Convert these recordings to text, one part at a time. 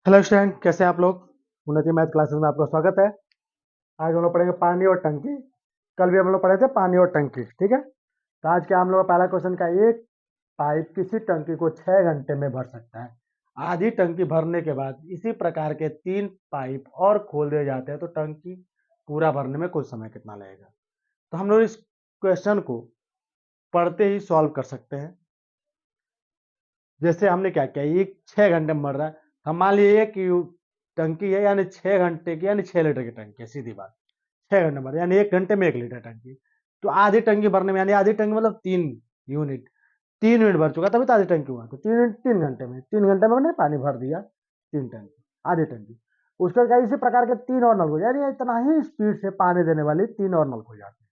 Hello student, कैसे हैं आप लोग। उन्नति मैथ क्लासेस में आपका स्वागत है। आज हम लोग पढ़ेंगे पानी और टंकी। कल भी हम लोग पढ़े थे पानी और टंकी, ठीक है। तो आज क्या हम लोग का पहला क्वेश्चन का, एक पाइप किसी टंकी को 6 घंटे में भर सकता है। आधी टंकी भरने के बाद इसी प्रकार के 3 पाइप और खोल दिए जाते हैं तो टंकी पूरा भरने में कुछ समय कितना लगेगा। तो हम लोग इस क्वेश्चन को पढ़ते ही सॉल्व कर सकते हैं। जैसे हमने क्या किया, एक 6 घंटे में मर रहा है। हम मान लीजिए एक टंकी है, यानी 6 घंटे की, यानी 6 लीटर की टंकी है। सीधी बात, 6 घंटे भर यानी 1 घंटे में 1 लीटर टंकी। तो आधी टंकी भरने में, यानी आधी टंकी मतलब 3 यूनिट, 3 यूनिट भर चुका तभी तो आधी टंकी हुआ। तो 3 यूनिट 3 घंटे में, 3 घंटे में मैंने पानी भर दिया 3 टंकी, आधी टंकी। उसके बाद इसी प्रकार के 3 और नल खुल, यानी इतना ही स्पीड से पानी देने वाली 3 और नल खुल जाते हैं।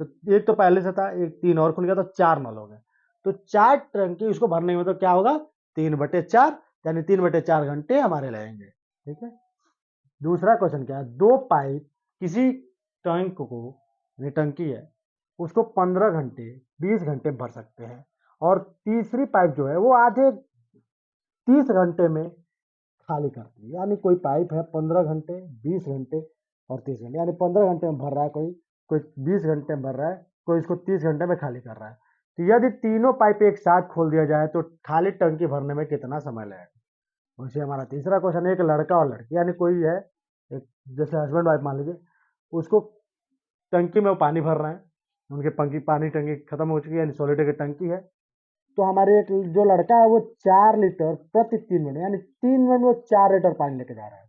तो एक तो पहले से था, एक 3 और खुल गया तो 4 नल हो गए। तो 4 टंकी उसको भरने में तो क्या होगा, 3/4, यानी 3/4 घंटे हमारे लगेंगे, ठीक है। दूसरा क्वेश्चन क्या है, 2 पाइप किसी टैंक को, यानी टंकी है, उसको 15 घंटे 20 घंटे भर सकते हैं। और तीसरी पाइप जो है वो आधे 30 घंटे में खाली करती है। यानी कोई पाइप है 15 घंटे, 20 घंटे और 30 घंटे, यानी 15 घंटे में भर रहा है कोई, कोई 20 घंटे में भर रहा है, कोई इसको 30 घंटे में खाली कर रहा है। तो यदि तीनों पाइप एक साथ खोल दिया जाए तो खाली टंकी भरने में कितना समय लगेगा। वैसे हमारा तीसरा क्वेश्चन है, एक लड़का और लड़की, यानी कोई है, एक जैसे हस्बैंड वाइफ मान लीजिए, उसको टंकी में वो पानी भर रहे हैं, उनके पंकी पानी टंकी खत्म हो चुकी है, यानी 100 लीटर की टंकी है। तो हमारे एक जो लड़का है वो 4 लीटर प्रति 3 मिनट, यानी 3 मिनट में 4 लीटर पानी लेके जा रहा है।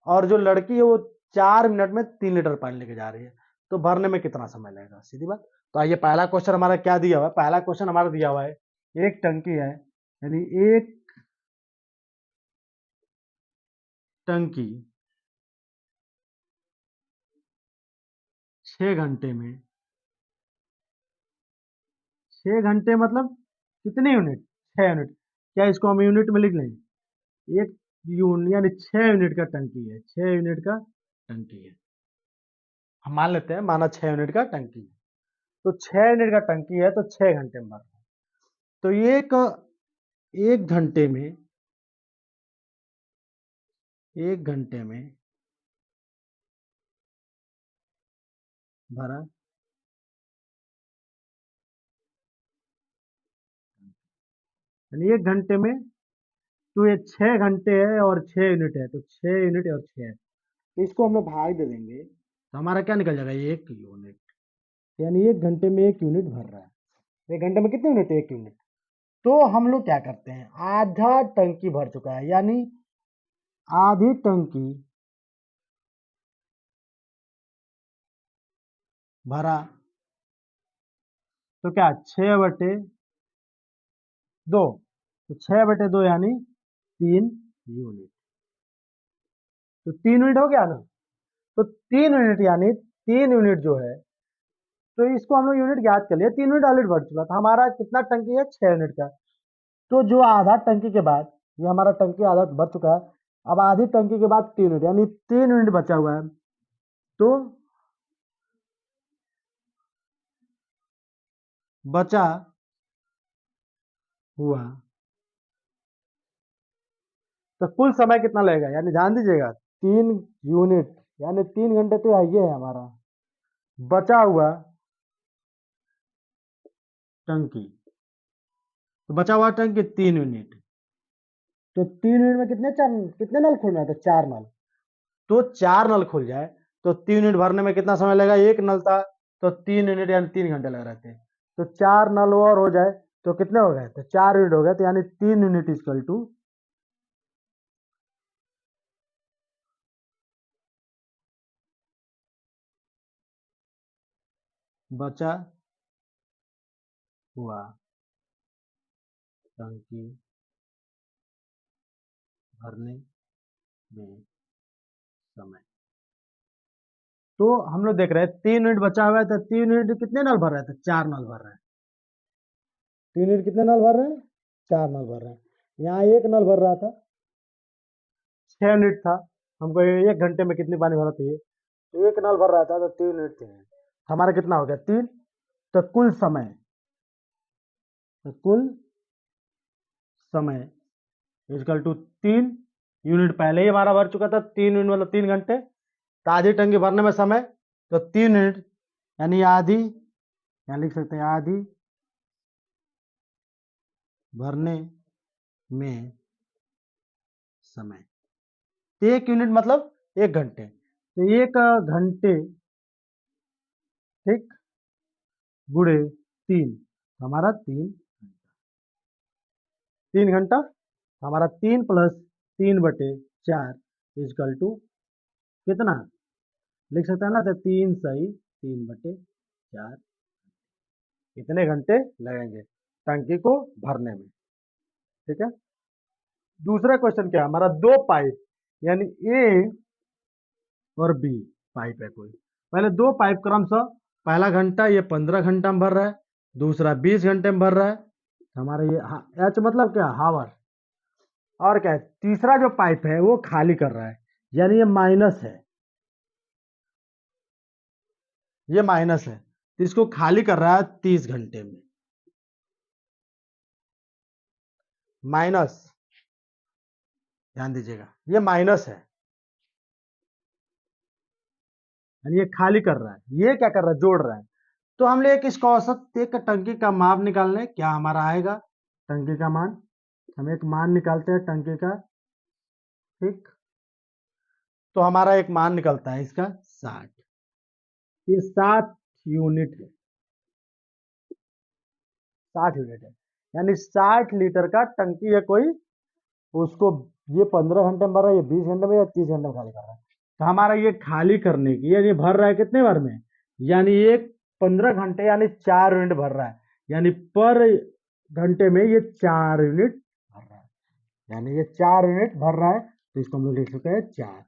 और जो लड़की है वो 4 मिनट में 3 लीटर पानी लेके जा रही है। तो भरने में कितना समय लगेगा, सीधी बात। तो आइए, पहला क्वेश्चन हमारा क्या दिया हुआ है। पहला क्वेश्चन हमारा दिया हुआ है, एक टंकी है, यानी एक टंकी 6 घंटे में, 6 घंटे मतलब कितने यूनिट, 6 यूनिट। क्या इसको हम यूनिट में लिख लें, एक यूनिट यानी 6 यूनिट का टंकी है, 6 यूनिट का टंकी है। हम मान लेते हैं, माना 6 यूनिट का टंकी है। तो 6 यूनिट का टंकी है तो 6 घंटे में भर। तो एक एक घंटे में, 1 घंटे में भरा, यानी 1 घंटे में। तो ये 6 घंटे है और 6 यूनिट है, तो 6 यूनिट और 6, तो इसको हम लोग भाग दे देंगे तो हमारा क्या निकल जाएगा, 1 यूनिट। यानी 1 घंटे में 1 यूनिट भर रहा है। 1 घंटे में कितने यूनिट, 1 यूनिट। तो हम लोग क्या करते हैं, आधा टंकी भर चुका है, यानी आधी टंकी भरा। तो क्या, 6/2, तो 6/2 यानी 3 यूनिट। तो 3 यूनिट हो गया ना। तो 3 यूनिट यानी 3 यूनिट जो है, तो इसको हम लोग यूनिट याद कर लिए, 3 यूनिट ऑलरेडी बढ़ चुका था। हमारा कितना टंकी है, 6 यूनिट का। तो जो आधा टंकी के बाद, ये हमारा टंकी आधा बढ़ चुका है, अब आधी टंकी के बाद 3 यूनिट, यानी 3 यूनिट बचा हुआ है। तो बचा हुआ, तो कुल समय कितना लगेगा, यानी ध्यान दीजिएगा, 3 यूनिट यानी 3 घंटे तो ये है हमारा बचा हुआ टंकी। तो बचा हुआ टंकी 3 यूनिट। तो 3 यूनिट में कितने नल खोलना है, तो 4 नल। तो 4 नल खुल जाए तो 3 यूनिट भरने में कितना समय लगेगा, एक नल था तो 3 यूनिट यानी 3 घंटे लग रहे थे। तो 4 नल और हो जाए तो कितने हो गए, तो 4 यूनिट हो गए, तो यानी 3 यूनिट इक्वल टू बचा हुआ टंकी भरने में समय। तो हम लोग देख रहे हैं 3 यूनिट बचा हुआ है, तो 3 यूनिट कितने नल भर रहे थे, 4 नल भर रहे हैं। 3 यूनिट कितने नल भर रहे हैं, 4 नल भर रहे हैं। यहाँ एक नल भर रहा था, 6 यूनिट था, हमको 1 घंटे में कितनी पानी भरा चाहिए, तो एक नल भर रहा था तो 3 यूनिट थे। हमारा कितना हो गया, 3। तो कुल समय इक्वल टू 3 यूनिट पहले ही हमारा भर चुका था, 3 यूनिट मतलब 3 घंटे। तो आधी टंकी भरने में समय तो 3 यूनिट, यानी आधी, यहाँ लिख सकते हैं आधी भरने में समय। 1 यूनिट मतलब 1 घंटे, तो 1 घंटे ठीक गुणे 3, हमारा 3 घंटा, हमारा 3 + 3/4 इजकल टू कितना, लिख सकते हैं ना, तो 3 × 3/4, इतने घंटे लगेंगे टंकी को भरने में। ठीक है, दूसरा क्वेश्चन क्या है हमारा, दो पाइप यानी ए और बी पाइप है कोई। पहले दो पाइप क्रमशः, पहला घंटा ये 15 घंटा में भर रहा है, दूसरा 20 घंटे में भर रहा है। हमारा ये एच मतलब क्या, हावर। और क्या है, तीसरा जो पाइप है वो खाली कर रहा है, यानी ये माइनस है, ये माइनस है, तो इसको खाली कर रहा है 30 घंटे में। माइनस, ध्यान दीजिएगा, ये माइनस है, यानी ये खाली कर रहा है, ये क्या कर रहा है, जोड़ रहा है। तो हम लोग इसका औसत, एक टंकी का माप निकालने, क्या हमारा आएगा टंकी का मान, हम एक मान निकालते हैं टंकी का। ठीक, तो हमारा एक मान निकलता है इसका 60, ये 60 यूनिट है, 60 यूनिट है, यानी 60 लीटर का टंकी है कोई, उसको ये 15 घंटे में भर रहा है, ये 20 घंटे में या 30 घंटे में खाली कर रहा है। तो हमारा ये खाली करने की, यानी भर रहा है कितने बार में, यानी एक 15 घंटे यानी 4 यूनिट भर रहा है, यानी पर घंटे में ये 4 यूनिट भर रहा है, यानी ये 4 यूनिट भर रहा है। तो इसको हम लोग लिख सकते हैं 4,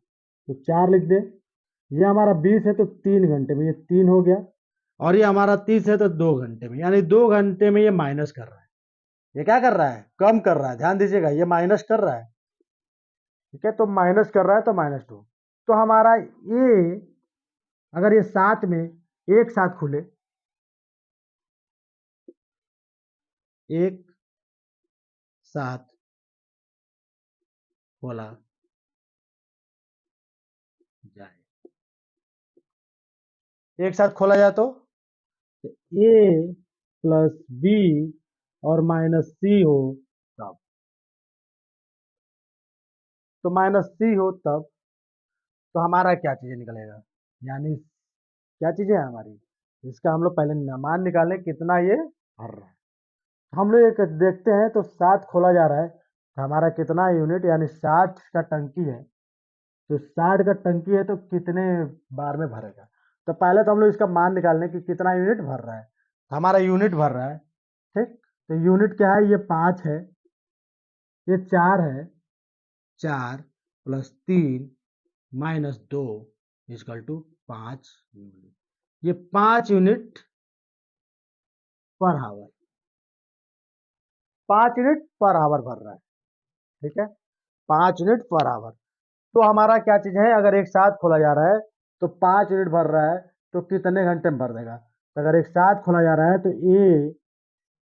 तो 4 लिख दे। ये हमारा 20 है तो 3 घंटे में ये 3 हो गया, और ये हमारा 30 है तो 2 घंटे में, यानी 2 घंटे में ये माइनस कर रहा है। ये क्या कर रहा है, कम कर रहा है, ध्यान दीजिएगा, ये माइनस कर रहा है। ठीक है, तो माइनस कर रहा है तो -2। तो हमारा ये, अगर ये साथ में एक साथ खुले, एक साथ खोला जाए, एक साथ खोला जाए तो ए प्लस बी और माइनस सी हो तब, तो माइनस सी हो तब, तो हमारा क्या चीजें निकलेगा, यानी क्या चीजें है हमारी, इसका हम लोग पहले मान निकालें कितना ये भर रहा है। हम लोग एक देखते हैं, तो 7 खोला जा रहा है, तो हमारा कितना यूनिट, यानी 60 का टंकी है, तो 60 का टंकी है तो कितने बार में भरेगा। तो पहले तो हम लोग इसका मान निकालने कि कितना यूनिट भर रहा है, हमारा यूनिट भर रहा है। ठीक, तो यूनिट क्या है, ये 5 है, ये 4 है, 4 + 3 - 2 इजकल टू 5 यूनिट, ये 5 यूनिट पर हावर, 5 यूनिट पर आवर भर रहा है। ठीक है, 5 यूनिट पर आवर। तो हमारा क्या चीज है, अगर एक साथ खोला जा रहा है तो 5 यूनिट भर रहा है, तो कितने घंटे में भर देगा। तो अगर एक साथ खोला जा रहा है तो A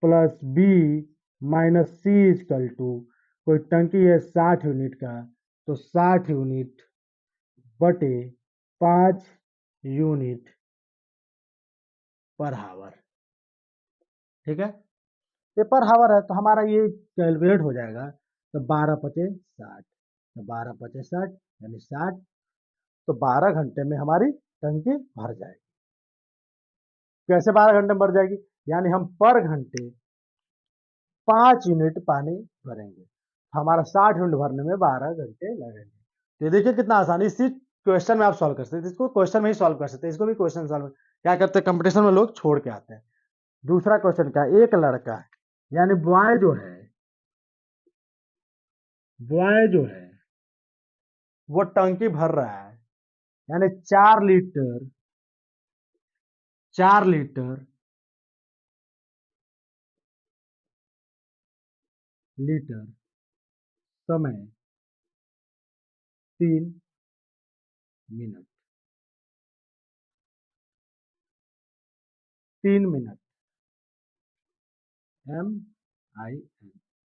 plus B minus C equal to, कोई टंकी है 60 यूनिट का, तो 60 यूनिट बटे 5 यूनिट पर हावर। ठीक है, ये पर हावर है, तो हमारा ये कैलकुलेट हो जाएगा, तो 12×5 = 60, तो 12×5 = 60, यानी 60, तो 12 घंटे में हमारी टंकी भर जाएगी। कैसे 12 घंटे में भर जाएगी, यानी हम पर घंटे 5 यूनिट पानी भरेंगे, हमारा 60 यूनिट भरने में 12 घंटे लगेंगे। तो देखिए कितना आसानी, इसी क्वेश्चन में आप सॉल्व कर सकते हैं, इसको क्वेश्चन में ही सॉल्व कर सकते हैं, इसको भी क्वेश्चन सॉल्व क्या करते हैं, कंपटीशन में लोग छोड़ के आते हैं। दूसरा क्वेश्चन क्या है, एक लड़का है, यानी बॉय जो है वो टंकी भर रहा है, यानी 4 लीटर, 4 लीटर लीटर समय 3 मिनट, 3 मिनट, MIN,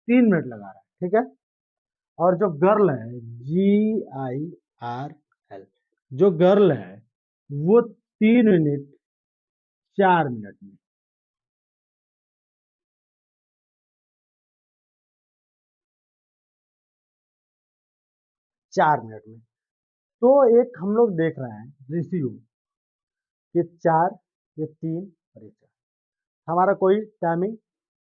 3 मिनट लगा रहा है। ठीक है, और जो गर्ल है GIRL। जो गर्ल है वो 3 यूनिट 4 मिनट में, 4 मिनट में। तो एक हम लोग देख रहे हैं रेशियो, ये 4, ये 3 और ये 4, हमारा कोई टाइमिंग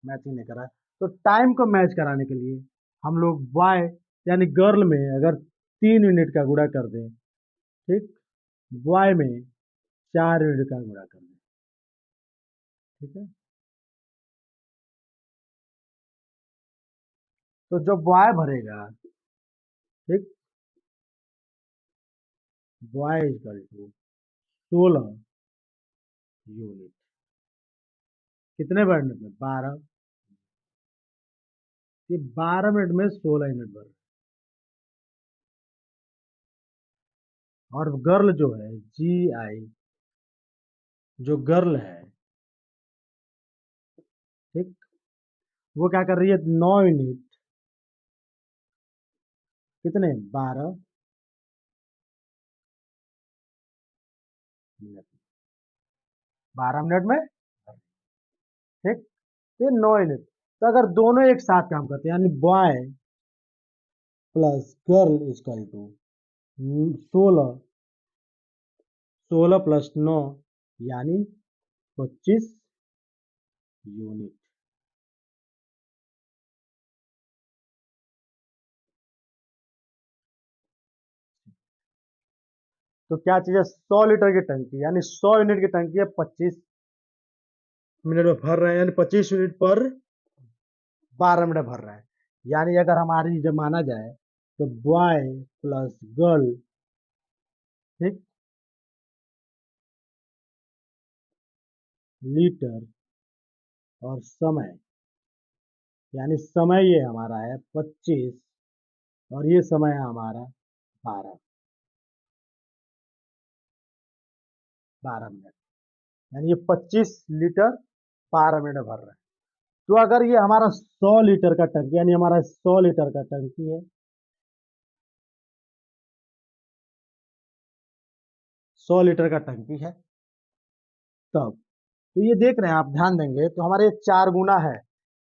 मैचिंग नहीं कर रहा है। तो टाइम को मैच कराने के लिए हम लोग बॉय यानी गर्ल में अगर 3 यूनिट का गुणा कर दें, ठीक, बॉय में 4 यूनिट का गुणा कर दें, ठीक है। तो जो बॉय भरेगा, ठीक, बॉय इक्वल टू 16 यूनिट, कितने मिनट में? 12। ये 12 मिनट में 16 यूनिट भर। और गर्ल जो है GI, जो गर्ल है, ठीक, वो क्या कर रही है? 9 यूनिट, कितने? 12 मिनट, 12 मिनट में, ठीक। ये 9 यूनिट। तो अगर दोनों एक साथ काम करते हैं यानी boy plus girl equal to 16, 16 + 9 यानी 25 यूनिट। तो क्या चीज है? 100 लीटर की टंकी यानी 100 यूनिट की टंकी है, 25 मिनट में भर रहे हैं, यानी 25 यूनिट पर 12 मिनट भर रहे हैं। यानी अगर हमारी जब माना जाए तो बॉय प्लस गर्ल, ठीक, लीटर और समय, यानी समय ये हमारा है 25 और ये समय है हमारा 12, 12 मिनट, यानी ये 25 लीटर 12 मिनट में भर रहा है। तो अगर ये हमारा 100 लीटर का टंकी, यानी हमारा 100 लीटर का टंकी है, 100 लीटर का टंकी है, तब तो ये देख रहे हैं आप, ध्यान देंगे तो हमारे 4 गुना है,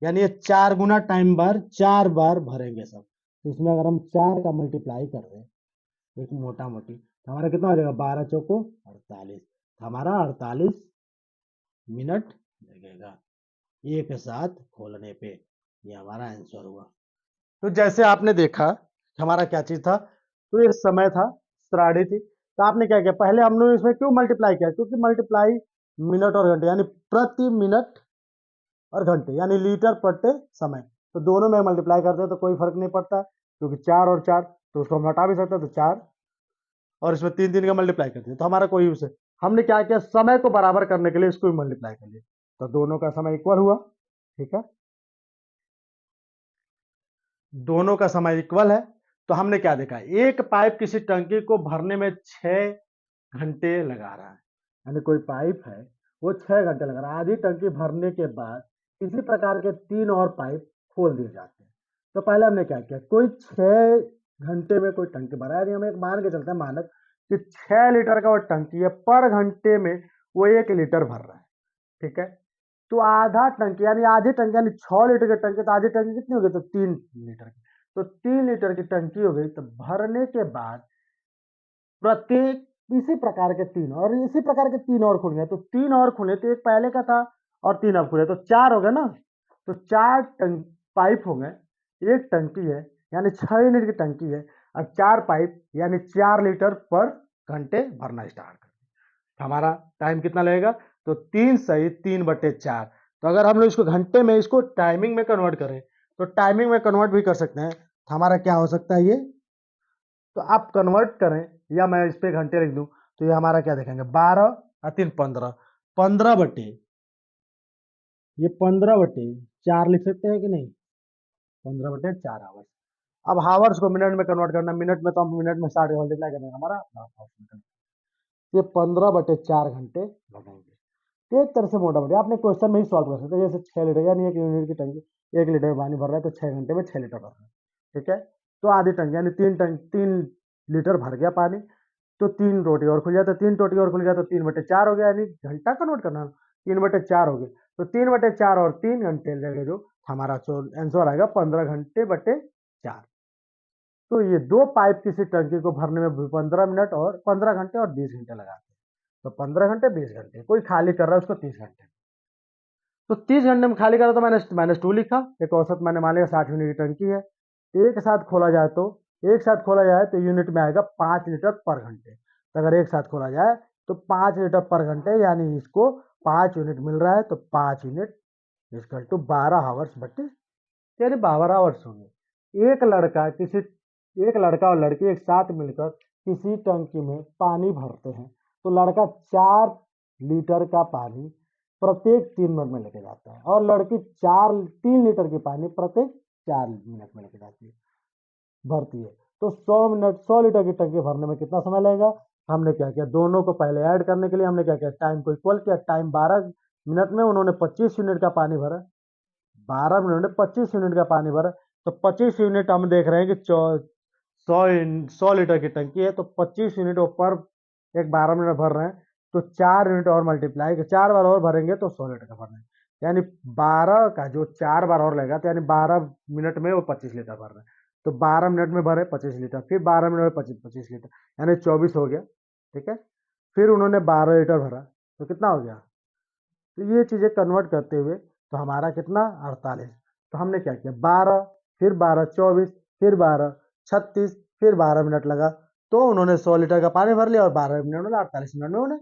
यानी ये 4 गुना टाइम बार 4 बार भरेंगे सब। तो इसमें अगर हम 4 का मल्टीप्लाई कर दें, एक मोटा मोटी, तो हमारा कितना हो जाएगा? 12 चौको 48, हमारा 48 मिनट लगेगा एक साथ खोलने पे। ये हमारा आंसर हुआ। तो जैसे आपने देखा हमारा क्या चीज था, तो ये समय था, श्राड़ी थी। तो आपने क्या किया? पहले हमने इसमें क्यों मल्टीप्लाई किया? क्योंकि मल्टीप्लाई मिनट और घंटे, यानी प्रति मिनट और घंटे, यानी लीटर प्रति समय। तो दोनों में मल्टीप्लाई करते हैं तो कोई फर्क नहीं पड़ता, क्योंकि 4 और 4 तो उसको हम हटा भी सकते हैं, तो 4 और इसमें 3 3 का मल्टीप्लाई करते हैं तो हमारा कोई यूज है। हमने क्या किया? समय को बराबर करने के लिए इसको भी मल्टीप्लाई कर लिया, तो दोनों का समय इक्वल हुआ, ठीक है। दोनों का समय इक्वल है। तो हमने क्या देखा? एक पाइप किसी टंकी को भरने में 6 घंटे लगा रहा है, यानी कोई पाइप है वो 6 घंटे लगा रहा है। आधी टंकी भरने के बाद इसी प्रकार के 3 और पाइप खोल दिए जाते हैं। तो पहले हमने क्या किया? कोई 6 घंटे में कोई टंकी भरा है, हम एक मान के चलते हैं मानक कि 6 लीटर का वो टंकी है, पर घंटे में वो 1 लीटर भर रहा है, ठीक है। तो आधा टंकी यानी आधी टंकी, यानी 6 लीटर की टंकी, तो आधी टंकी कितनी हो गई? तो 3 लीटर की। तो 3 लीटर की टंकी हो गई। तो भरने के बाद प्रत्येक इसी प्रकार के 3 और इसी प्रकार के 3 और खुल गए, तो 3 और खुले, तो एक पहले का था और 3 अब खुले, तो 4 हो गए ना। तो 4 पाइप हो गए, एक टंकी है यानी 6 यूनिट की टंकी है, और 4 पाइप यानी 4 लीटर पर घंटे भरना स्टार्ट कर। हमारा टाइम कितना लगेगा? तो 3 सही 3/4। तो अगर हम लोग इसको घंटे में, इसको टाइमिंग में कन्वर्ट करें, तो टाइमिंग में कन्वर्ट भी कर सकते हैं। तो हमारा क्या हो सकता है ये? तो आप कन्वर्ट करें या मैं इस पे घंटे लिख दूं, तो ये हमारा क्या देखेंगे? 12 और 3 15, 15/, ये 15/4 लिख सकते हैं कि नहीं? 15/4 आवर्स। अब हावर्स को मिनट में कन्वर्ट करना, मिनट में तो हम मिनट में 60 मल्टीप्लाई करेंगे, हमारा ये 15/4 घंटे लगेंगे। तो एक तरह से मोटा मोटी आपने क्वेश्चन में ही सॉल्व कर सकते हैं। जैसे 6 लीटर यानी 1 यूनिट की टंकी, 1 लीटर पानी भर रहा है, तो 6 घंटे में 6 लीटर भर रहा है, ठीक है। तो आधी टंकी यानी 3 लीटर भर गया पानी, तो 3 टोटी और खुल जाता, 3 टोटी और खुल गया तो 3/4 हो गया, यानी घंटा कन्वर्ट करना, 3/4 हो गए, तो 3/4 और 3 घंटे लगेगा, जो हमारा आंसर आएगा 15 घंटे/4। तो ये 2 पाइप किसी टंकी को भरने में 15 मिनट और 15 घंटे और 20 घंटे लगाते हैं। तो 15 घंटे 20 घंटे, कोई खाली कर रहा है उसको 30 घंटे। तो 30 घंटे में खाली करा तो मैंने -2 लिखा, एक औसत मैंने मान लिया 60 यूनिट की टंकी है। एक साथ खोला जाए तो यूनिट में आएगा 5 लीटर पर घंटे। तो अगर एक साथ खोला जाए तो 5 लीटर पर घंटे, यानी इसको 5 यूनिट मिल रहा है, तो 5 यूनिट इक्वल टू 12 आवर्स बटे, यानी 12 आवर्स होंगे। एक लड़का और लड़की एक साथ मिलकर किसी टंकी में पानी भरते हैं, तो लड़का 4 लीटर का पानी प्रत्येक 3 मिनट में लेके जाता है और लड़की 3 लीटर की पानी प्रत्येक 4 मिनट में लेके जाती है, भरती है। तो 100 लीटर की टंकी भरने में कितना समय लगेगा? हमने क्या किया, दोनों को पहले ऐड करने के लिए हमने क्या किया, टाइम को इक्वल किया। टाइम 12 मिनट में उन्होंने 25 यूनिट का पानी भरा, 12 मिनट में 25 यूनिट का पानी भरा। तो 25 यूनिट हम देख रहे हैं कि 100 लीटर की टंकी है, तो 25 यूनिट ऊपर एक 12 मिनट भर रहे हैं, तो 4 यूनिट और मल्टीप्लाई, 4 बार और भरेंगे तो 100 लीटर का भरना है, यानी 12 का जो 4 बार और लगेगा, तो यानी 12 मिनट में वो 25 लीटर भर रहे हैं। तो 12 मिनट में भरे 25 लीटर, फिर 12 मिनट में 25 लीटर, यानी 24 हो गया। ठीक है, फिर उन्होंने 12 लीटर भरा, तो कितना हो गया? तो ये चीजें कन्वर्ट करते हुए तो हमारा कितना, 48। तो हमने क्या किया, 12 फिर 12 24 फिर 12 36 फिर 12 मिनट लगा, तो उन्होंने 100 लीटर का पानी भर लिया और 12 मिनट में 48 मिनट में उन्होंने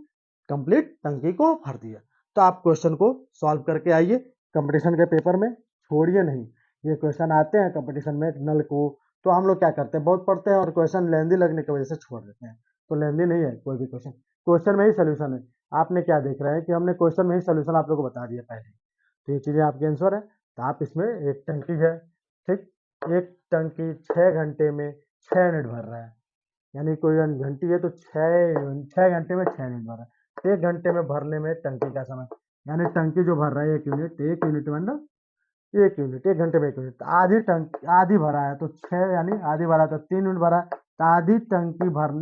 कंप्लीट टंकी को भर दिया। तो आप क्वेश्चन को सॉल्व करके आइए कंपटीशन के पेपर में, छोड़िए नहीं। ये क्वेश्चन आते हैं कंपटीशन में नल को, तो हम लोग क्या करते हैं, बहुत पढ़ते हैं और क्वेश्चन लेंदी लगने की वजह से छोड़ देते हैं। तो लेंदी नहीं है कोई भी क्वेश्चन, क्वेश्चन में ही सोल्यूशन है। आपने क्या देख रहे हैं कि हमने क्वेश्चन में ही सोल्यूशन आप लोगों को बता दिया पहले, तो ये चीजें आपके आंसर है। तो आप इसमें एक टंकी है, ठीक, एक टंकी 6 घंटे में 6 यूनिट भर रहा है, यानी कोई घंटी है तो 6 घंटे में 6 यूनिट भर रहा है। तो 1 घंटे में भरने में टंकी का समय, यानी टंकी जो भर रहा है 1 यूनिट मतलब 1 यूनिट, 1 घंटे में 1 यूनिट। तो आधी भरा है तो 6, यानी आधी भरा तो 3 यूनिट भरा है, तो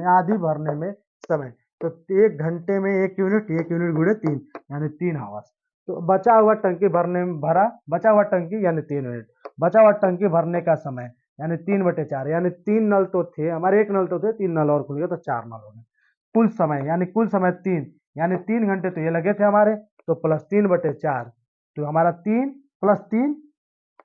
आधी भरने में समय, तो 1 घंटे में 1 यूनिट, 1 यूनिट गुणे 3, यानी 3 आवर्स। तो बचा हुआ टंकी भरने में भरा, बचा हुआ टंकी यानी 3 यूनिट, बचा हुआ टंकी भरने का समय यानी 3/4, यानी 3 नल तो थे हमारे, 1 नल तो थे, 3 नल और खुल गया तो 4 नल हो गए। कुल समय यानी कुल समय 3, यानी 3 घंटे तो ये लगे थे हमारे, तो प्लस 3/4, तो हमारा 3 + 3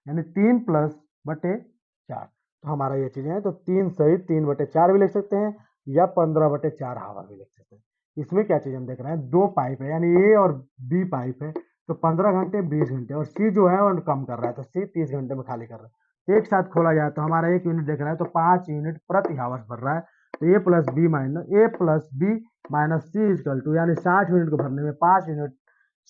यानी 3+/4। तो हमारा ये चीजें हैं, तो 3 सहित 3/4 भी लिख सकते हैं या 15/4 हावर भी लिख सकते हैं। इसमें क्या चीज हम देख रहे हैं, 2 पाइप है, यानी ए और बी पाइप है, तो 15 घंटे 20 घंटे, और सी जो है वो कम कर रहा है, तो सी 30 घंटे में खाली कर रहा है। एक साथ खोला जाए तो हमारा 1 यूनिट देख रहा है, तो 5 यूनिट प्रति हावर्स भर रहा है। तो ए प्लस बी माइनस सी, यानी 60 यूनिट को भरने में 5 यूनिट,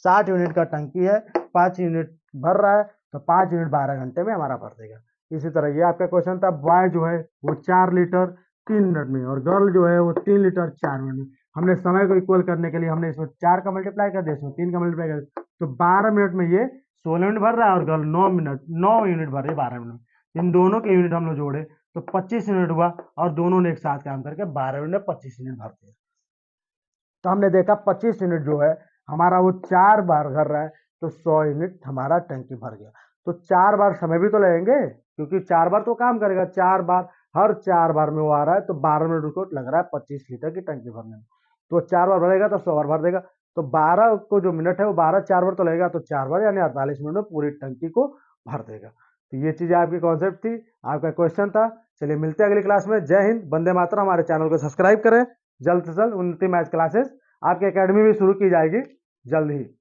60 यूनिट का टंकी है, 5 यूनिट भर रहा है, तो 5 यूनिट 12 घंटे में हमारा भर देगा। इसी तरह ये आपका क्वेश्चन था, बॉय जो है वो 4 लीटर 3 मिनट में और गर्ल जो है वो 3 लीटर 4 मिनट में। हमने समय को इक्वल करने के लिए हमने इसमें 4 का मल्टीप्लाई कर दिया, इसमें 3 का मल्टीप्लाई कर दिया, तो 12 मिनट में ये 16 यूनिट भर रहा है और गर्ल 9 यूनिट भर रही है 12 मिनट में। इन दोनों के यूनिट हम लोग जोड़े तो 25 यूनिट हुआ, और दोनों ने एक साथ काम करके 12 मिनट में 25 यूनिट भर दिया। तो हमने देखा 25 यूनिट जो है हमारा वो 4 बार भर रहा है, तो 100 यूनिट हमारा टंकी भर गया। तो 4 बार समय भी तो लगेंगे, क्योंकि 4 बार तो काम करेगा, 4 बार, हर 4 बार में वो आ रहा है, तो 12 मिनट उसको लग रहा है 25 लीटर की टंकी भरने में। तो 4 बार भरेगा तो 100 बार भर देगा, तो 12 को जो मिनट है वो 12 4 बार तो लगेगा, तो 4 बार यानी 48 मिनट में पूरी टंकी को भर देगा। तो ये चीजें आपकी कॉन्सेप्ट थी, आपका क्वेश्चन था। चलिए मिलते हैं अगली क्लास में। जय हिंद, वंदे मातरम। हमारे चैनल को सब्सक्राइब करें, जल्द से जल्द उन्नति मैथ क्लासेस आपकी एकेडमी भी शुरू की जाएगी जल्द ही।